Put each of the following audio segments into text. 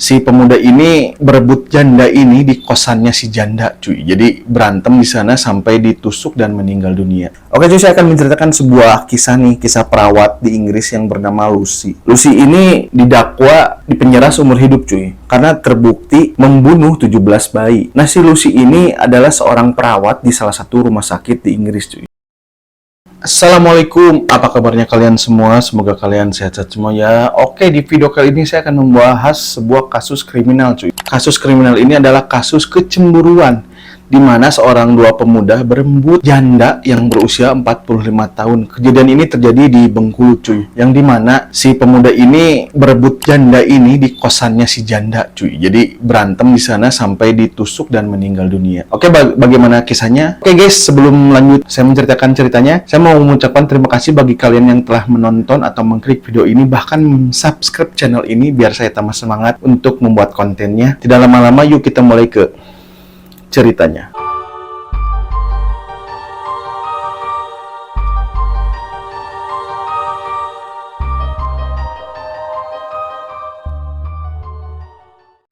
si pemuda ini berebut janda ini di kosannya si janda, cuy. Jadi berantem di sana sampai ditusuk dan meninggal dunia. Oke, cuy, saya akan menceritakan sebuah kisah nih, kisah perawat di Inggris yang bernama Lucy. Lucy ini didakwa dipenjara seumur hidup, cuy, karena terbukti membunuh 17 bayi. Nah, si Lucy ini adalah seorang perawat di salah satu rumah sakit di Inggris, cuy. Assalamualaikum, apa kabarnya kalian semua? Semoga kalian sehat-sehat semua ya. Oke, di video kali ini saya akan membahas sebuah kasus kriminal, cuy. Kasus kriminal ini adalah kasus kecemburuan, di mana seorang dua pemuda berebut janda yang berusia 45 tahun. Kejadian ini terjadi di Bengkulu, cuy. Yang dimana si pemuda ini berebut janda ini di kosannya si janda, cuy. Jadi berantem di sana sampai ditusuk dan meninggal dunia. Oke, bagaimana kisahnya? Oke guys, sebelum lanjut saya menceritakan ceritanya, saya mau mengucapkan terima kasih bagi kalian yang telah menonton atau mengklik video ini, bahkan subscribe channel ini biar saya tambah semangat untuk membuat kontennya. Tidak lama-lama, yuk kita mulai ke ceritanya.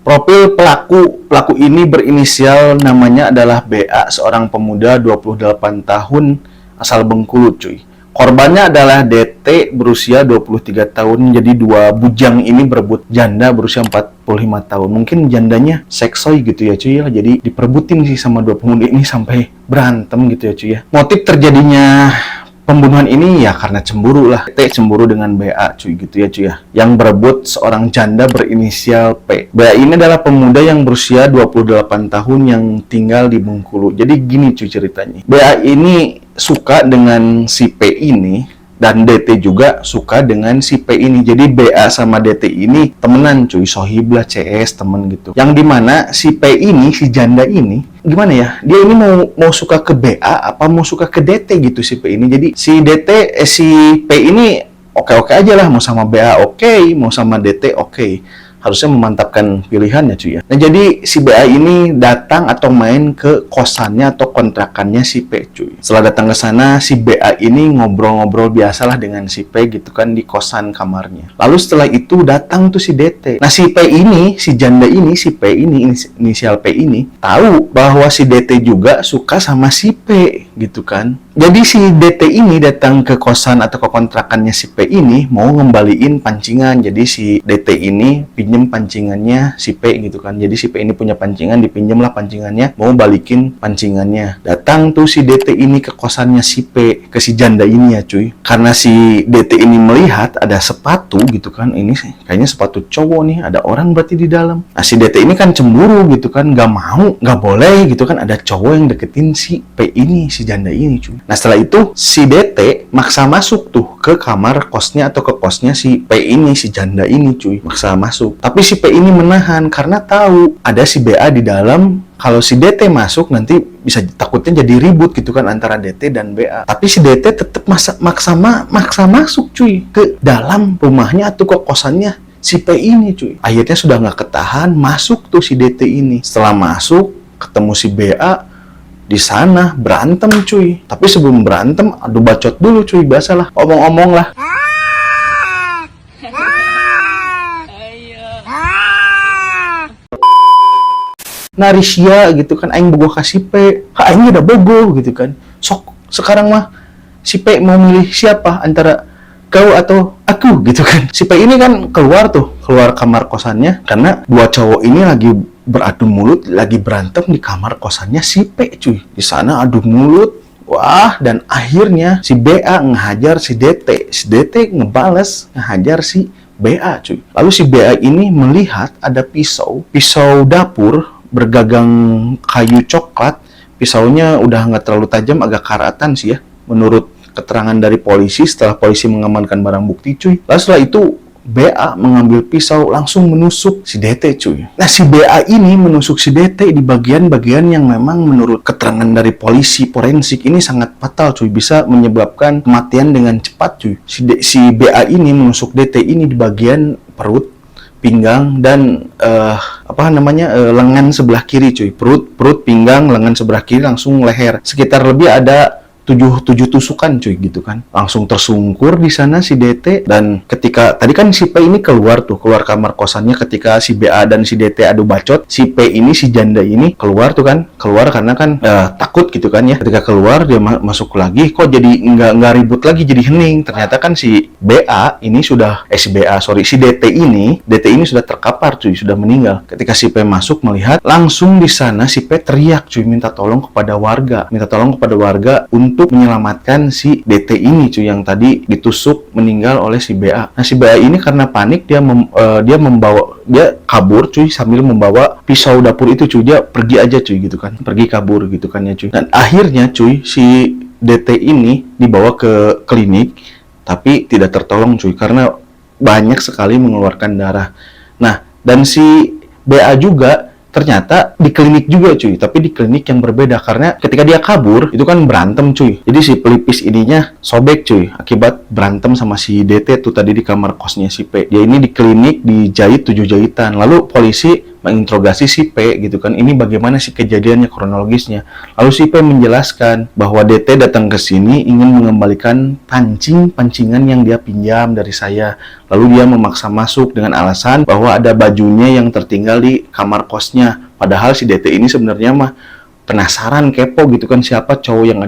Profil pelaku ini berinisial namanya adalah BA, seorang pemuda 28 tahun asal Bengkulu, cuy. Korbannya adalah DT berusia 23 tahun. Jadi dua bujang ini berebut janda berusia 45 tahun. Mungkin jandanya seksoy gitu ya, cuy ya. Jadi diperebutin sih sama dua pemuda ini sampai berantem gitu ya, cuy ya. Motif terjadinya pembunuhan ini ya karena cemburu lah. DT cemburu dengan BA, cuy, gitu ya, cuy ya. Yang berebut seorang janda berinisial P. BA ini adalah pemuda yang berusia 28 tahun yang tinggal di Bengkulu. Jadi gini, cuy, ceritanya. BA ini suka dengan si P ini, dan DT juga suka dengan si P ini. Jadi BA sama DT ini temenan, cuy, sohib lah, CS, temen gitu. Yang dimana si P ini, si janda ini, gimana ya, dia ini mau suka ke BA apa mau suka ke DT gitu si P ini. Jadi si si P ini oke-oke aja lah, mau sama BA oke, mau sama DT oke. Harusnya memantapkan pilihannya, cuy ya. Nah, jadi si BA ini datang atau main ke kosannya atau kontrakannya si P, cuy. Setelah datang ke sana, si BA ini ngobrol-ngobrol biasalah dengan si P gitu kan di kosan kamarnya. Lalu setelah itu datang tuh si DT. Nah, si P ini, si janda ini, si P ini, inisial P ini, tahu bahwa si DT juga suka sama si P gitu kan. Jadi si DT ini datang ke kosan atau ke kontrakannya si P ini mau ngembaliin pancingan. Jadi si DT ini pinjem pancingannya si P gitu kan. Jadi si P ini punya pancingan, dipinjem lah pancingannya, mau balikin pancingannya. Datang tuh si DT ini ke kosannya si P, ke si janda ini ya, cuy. Karena si DT ini melihat ada sepatu gitu kan, ini sih kayaknya sepatu cowok nih, ada orang berarti di dalam. Nah, si DT ini kan cemburu gitu kan, gak mau, gak boleh gitu kan, ada cowok yang deketin si P ini, si janda ini, cuy. Nah, setelah itu si DT maksa masuk tuh ke kamar kosnya atau ke kosnya si P ini, si janda ini, cuy. Maksa masuk. Tapi si P ini menahan karena tahu ada si BA di dalam. Kalau si DT masuk nanti bisa takutnya jadi ribut gitu kan antara DT dan BA. Tapi si DT tetap maksa masuk, cuy, ke dalam rumahnya atau ke kosannya si P ini, cuy. Akhirnya sudah nggak ketahan, masuk tuh si DT ini. Setelah masuk, ketemu si BA di sana, berantem, cuy. Tapi sebelum berantem, adu bacot dulu, cuy. Biasalah, omong-omong lah. Narisia gitu kan, aing bogoh kasih P, aing udah bogoh gitu kan. Sok sekarang mah si P mau milih siapa antara kau atau aku gitu kan. Si P ini kan keluar kamar kosannya karena dua cowok ini lagi beradu mulut, lagi berantem di kamar kosannya si P, cuy. Di sana adu mulut. Wah, dan akhirnya si BA ngehajar si DT. Si DT ngebales ngehajar si BA, cuy. Lalu si BA ini melihat ada pisau dapur bergagang kayu coklat. Pisaunya udah nggak terlalu tajam, agak karatan sih ya, menurut keterangan dari polisi setelah polisi mengamankan barang bukti, cuy. Lalu setelah itu BA mengambil pisau langsung menusuk si DT, cuy. Nah, si BA ini menusuk si DT di bagian-bagian yang memang menurut keterangan dari polisi forensik ini sangat fatal, cuy. Bisa menyebabkan kematian dengan cepat, cuy. Si BA ini menusuk DT ini di bagian perut, pinggang, dan lengan sebelah kiri, cuy. Perut, pinggang, lengan sebelah kiri, langsung leher. Sekitar lebih ada tujuh tusukan cuy gitu kan. Langsung tersungkur di sana si DT, dan ketika tadi kan si P ini keluar kamar kosannya ketika si BA dan si DT adu bacot, si P ini si janda ini keluar karena kan takut gitu kan ya. Ketika keluar dia masuk lagi, kok jadi nggak ribut lagi, jadi hening. Ternyata kan si BA ini sudah si DT ini sudah terkapar cuy, sudah meninggal. Ketika si P masuk melihat, langsung di sana si P teriak cuy, minta tolong kepada warga untuk menyelamatkan si DT ini cuy, yang tadi ditusuk meninggal oleh si BA. Nah si BA ini karena panik dia kabur cuy, sambil membawa pisau dapur itu cuy. Dia pergi aja cuy gitu kan, pergi kabur gitu kan ya cuy. Dan akhirnya cuy si DT ini dibawa ke klinik, tapi tidak tertolong cuy karena banyak sekali mengeluarkan darah. Nah dan si BA juga ternyata di klinik juga cuy, tapi di klinik yang berbeda, karena ketika dia kabur itu kan berantem cuy. Jadi si pelipis ininya sobek cuy akibat berantem sama si DT tuh tadi di kamar kosnya si P. Dia ini di klinik dijahit 7 jahitan. Lalu polisi menginterogasi si P gitu kan, ini bagaimana sih kejadiannya, kronologisnya. Lalu si P menjelaskan bahwa DT datang ke sini ingin mengembalikan pancingan yang dia pinjam dari saya. Lalu dia memaksa masuk dengan alasan bahwa ada bajunya yang tertinggal di kamar kosnya. Padahal si DT ini sebenarnya mah penasaran, kepo gitu kan, siapa cowok yang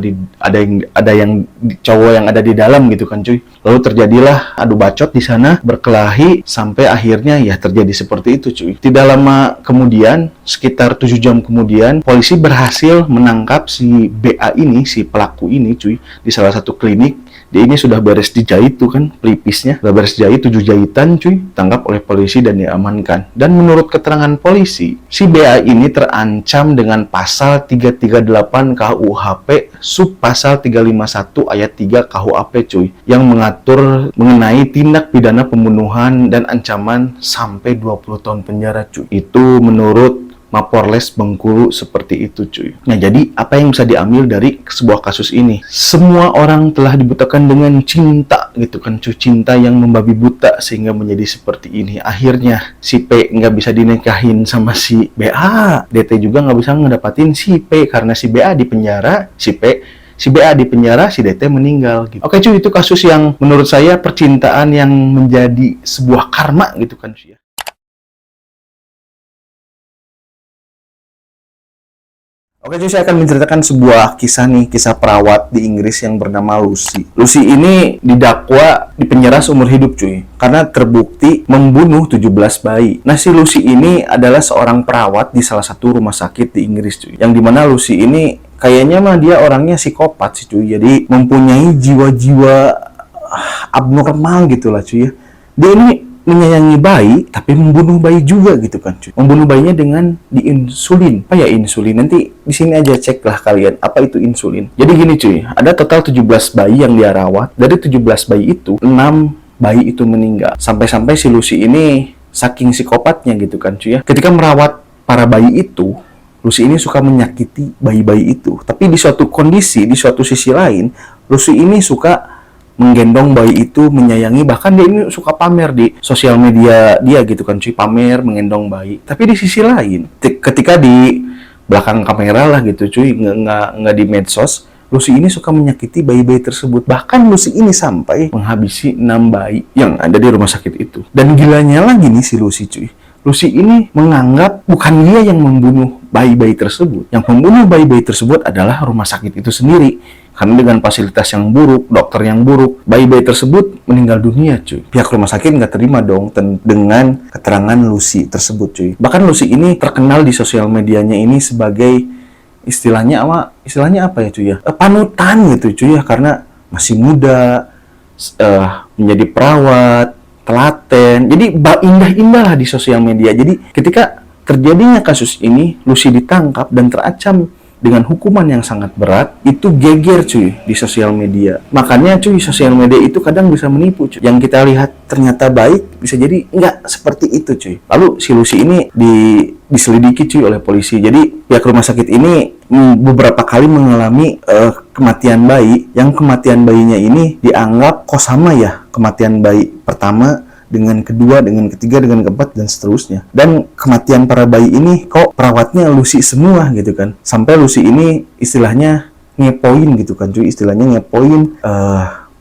cowok yang ada di dalam gitu kan cuy. Lalu terjadilah adu bacot di sana, berkelahi sampai akhirnya ya terjadi seperti itu cuy. Tidak lama kemudian, sekitar 7 jam kemudian, polisi berhasil menangkap si BA ini, si pelaku ini cuy, di salah satu klinik. Dia ini sudah beres dijahit tuh kan, pelipisnya sudah beres dijahit 7 jahitan cuy, tangkap oleh polisi dan diamankan. Dan menurut keterangan polisi, si BA ini terancam dengan pasal 338 KUHP sub pasal 351 ayat 3 KUHP cuy, yang mengatur mengenai tindak pidana pembunuhan dan ancaman sampai 20 tahun penjara cuy. Itu menurut Mapolres Bengkulu seperti itu cuy. Nah jadi apa yang bisa diambil dari sebuah kasus ini? Semua orang telah dibutakan dengan cinta gitu kan cuy, cinta yang membabi buta sehingga menjadi seperti ini. Akhirnya si P nggak bisa dinikahin sama si BA, DT juga nggak bisa ngedapatin si P karena si BA di penjara, si BA di penjara, si DT meninggal gitu. Oke cuy, itu kasus yang menurut saya percintaan yang menjadi sebuah karma gitu kan cuy ya. Oke cuy, saya akan menceritakan sebuah kisah perawat di Inggris yang bernama Lucy. Lucy ini didakwa di penjara seumur hidup cuy, karena terbukti membunuh 17 bayi. Nah si Lucy ini adalah seorang perawat di salah satu rumah sakit di Inggris cuy, yang dimana Lucy ini kayaknya mah dia orangnya psikopat sih cuy, jadi mempunyai jiwa-jiwa abnormal gitulah cuy ya. Dia ini menyayangi bayi tapi membunuh bayi juga gitu kan cuy. Membunuh bayinya dengan diinsulin. Apa ya insulin? Nanti di sini aja cek lah kalian apa itu insulin. Jadi gini cuy, ada total 17 bayi yang dia rawat. Dari 17 bayi itu 6 bayi itu meninggal. Sampai-sampai si Lucy ini saking psikopatnya gitu kan cuy ya. Ketika merawat para bayi itu, Lucy ini suka menyakiti bayi-bayi itu. Tapi di suatu kondisi, di suatu sisi lain, Lucy ini suka menggendong bayi itu, menyayangi, bahkan dia ini suka pamer di sosial media dia gitu kan cuy, pamer menggendong bayi. Tapi di sisi lain, ketika di belakang kamera lah gitu cuy, nggak di medsos, Lucy ini suka menyakiti bayi-bayi tersebut. Bahkan Lucy ini sampai menghabisi 6 bayi yang ada di rumah sakit itu. Dan gilanya lagi nih si Lucy cuy, Lucy ini menganggap bukan dia yang membunuh bayi-bayi tersebut. Yang membunuh bayi-bayi tersebut adalah rumah sakit itu sendiri. Karena dengan fasilitas yang buruk, dokter yang buruk, bayi-bayi tersebut meninggal dunia cuy. Pihak rumah sakit nggak terima dong dengan keterangan Lucy tersebut cuy. Bahkan Lucy ini terkenal di sosial medianya ini sebagai istilahnya apa ya cuy ya? Panutan gitu cuy ya, karena masih muda, menjadi perawat, telaten. Jadi indah-indah lah di sosial media. Jadi ketika terjadinya kasus ini, Lucy ditangkap dan terancam dengan hukuman yang sangat berat, itu geger cuy di sosial media. Makanya cuy, sosial media itu kadang bisa menipu cuy. Yang kita lihat ternyata baik, bisa jadi nggak seperti itu cuy. Lalu si Lucy ini diselidiki cuy oleh polisi. Jadi pihak rumah sakit ini beberapa kali mengalami kematian bayi, yang kematian bayinya ini dianggap kok sama ya, kematian bayi pertama dengan kedua, dengan ketiga, dengan keempat, dan seterusnya. Dan kematian para bayi ini kok perawatnya Lucy semua gitu kan. Sampai Lucy ini istilahnya ngepoin gitu kan cuy, istilahnya ngepoin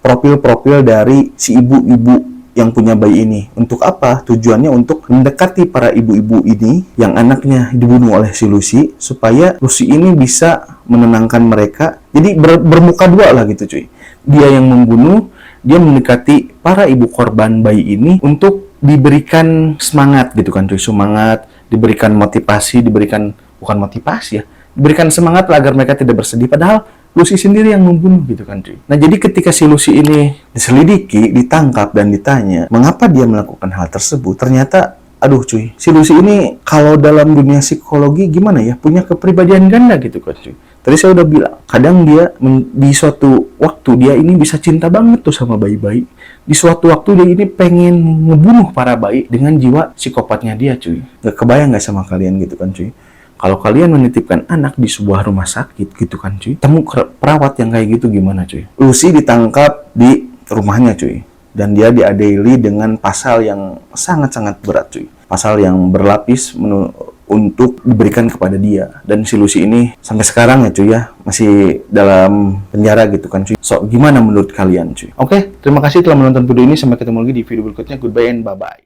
profil-profil dari si ibu-ibu yang punya bayi ini. Untuk apa? Tujuannya untuk mendekati para ibu-ibu ini yang anaknya dibunuh oleh si Lucy, supaya Lucy ini bisa menenangkan mereka. Jadi bermuka dua lah gitu cuy. Dia yang membunuh, dia mendekati para ibu korban bayi ini untuk diberikan semangat gitu kan cuy, semangat, diberikan motivasi, bukan motivasi ya, diberikan semangat lah agar mereka tidak bersedih, padahal Lucy sendiri yang membunuh gitu kan cuy. Nah jadi ketika si Lucy ini diselidiki, ditangkap dan ditanya mengapa dia melakukan hal tersebut, ternyata aduh cuy, si Lucy ini kalau dalam dunia psikologi gimana ya, punya kepribadian ganda gitu kan cuy. Tadi saya udah bilang, kadang dia di suatu waktu dia ini bisa cinta banget tuh sama bayi-bayi. Di suatu waktu dia ini pengen ngebunuh para bayi dengan jiwa psikopatnya dia cuy. Gak kebayang gak sama kalian gitu kan cuy. Kalau kalian menitipkan anak di sebuah rumah sakit gitu kan cuy, temu perawat yang kayak gitu gimana cuy. Lucy ditangkap di rumahnya cuy, dan dia diadili dengan pasal yang sangat-sangat berat cuy, pasal yang berlapis untuk diberikan kepada dia. Dan si Lucy ini sampai sekarang ya cuy ya, masih dalam penjara gitu kan cuy. So gimana menurut kalian cuy? Oke, terima kasih telah menonton video ini, sampai ketemu lagi di video berikutnya. Goodbye and bye bye.